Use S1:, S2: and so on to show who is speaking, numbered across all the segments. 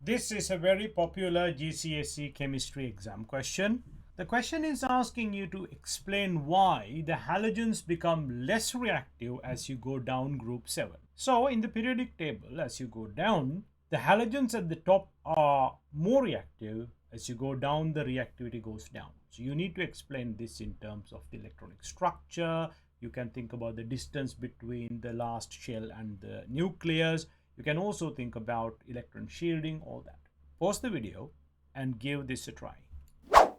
S1: This is a very popular GCSE Chemistry exam question. The question is asking you to explain why the halogens become less reactive as you go down group 7. So in the periodic table, as you go down, the halogens at the top are more reactive. As you go down, the reactivity goes down. So you need to explain this in terms of the electronic structure. You can think about the distance between the last shell and the nucleus. You can also think about electron shielding, all that. Pause the video and give this a try.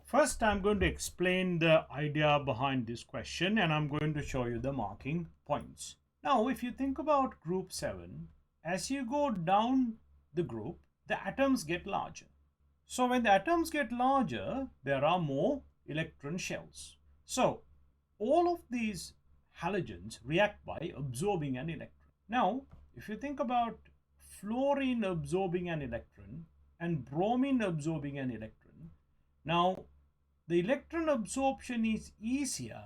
S1: First, I'm going to explain the idea behind this question and I'm going to show you the marking points. Now, if you think about group 7, as you go down the group, the atoms get larger. So when the atoms get larger, there are more electron shells. So all of these halogens react by absorbing an electron. Now, if you think about fluorine absorbing an electron and bromine absorbing an electron, now the electron absorption is easier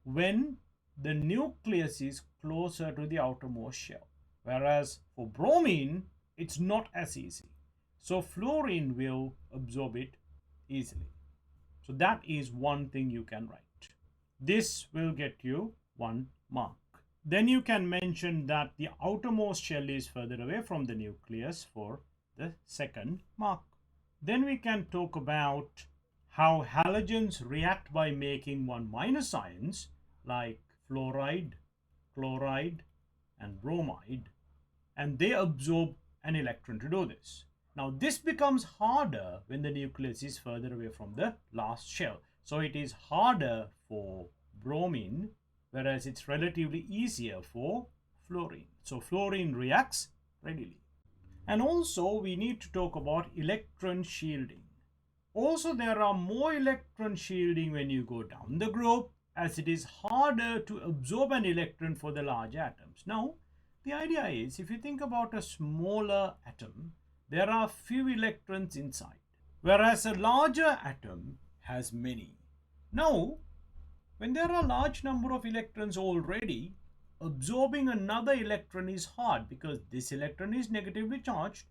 S1: when the nucleus is closer to the outermost shell, whereas for bromine it's not as easy. So fluorine will absorb it easily. So that is one thing you can write. This will get you 1 mark. Then you can mention that the outermost shell is further away from the nucleus for the second mark. Then we can talk about how halogens react by making 1- ions like fluoride, chloride, and bromide, and they absorb an electron to do this. Now this becomes harder when the nucleus is further away from the last shell. So it is harder for bromine, whereas it's relatively easier for fluorine. So fluorine reacts readily. And also we need to talk about electron shielding. Also there are more electron shielding when you go down the group, as it is harder to absorb an electron for the large atoms. Now the idea is, if you think about a smaller atom, there are few electrons inside, whereas a larger atom has many. Now, when there are a large number of electrons already, absorbing another electron is hard because this electron is negatively charged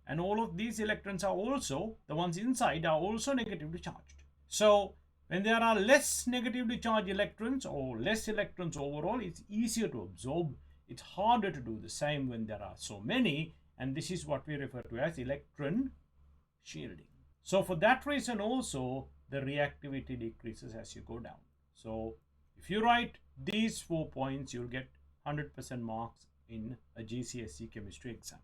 S1: and all of these electrons are also, the ones inside are also negatively charged. So when there are less negatively charged electrons or less electrons overall, it's easier to absorb. It's harder to do the same when there are so many, and this is what we refer to as electron shielding. So for that reason also, the reactivity decreases as you go down. So if you write these 4 points, you'll get 100% marks in a GCSE chemistry exam.